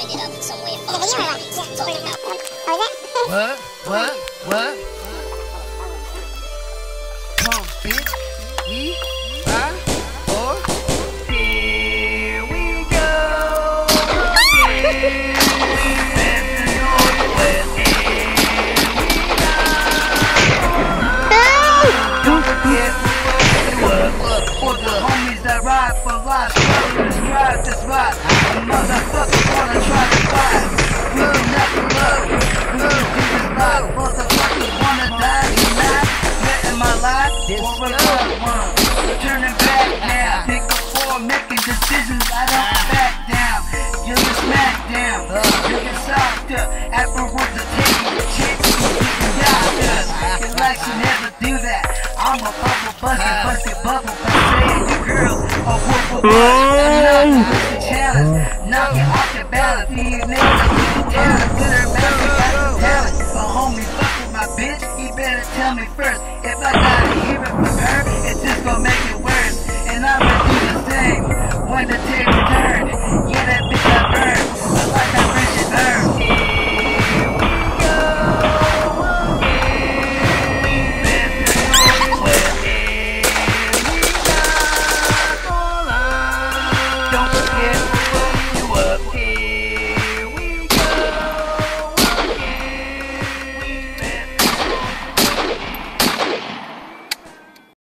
ended up somewhere talking about. What? Come, bitch. We are for here we go. For the homies that ride for life, describe this ride. The motherfuckers wanna try to fight. We will never love. We will do this life. Motherfuckers wanna die tonight. Getting my life for a loved one. Turning back now. Pick up for making decisions. I don't back down. You're the smack down. You're the soft up. Afterwards, the taking the chicks. It's like she never do that. I'm a bubble busted bubble. Girls, a whoop challenge, knock it off your balance. These niggas get talent, good or bad, got talent. But homie, fuck with my bitch, he better tell me first.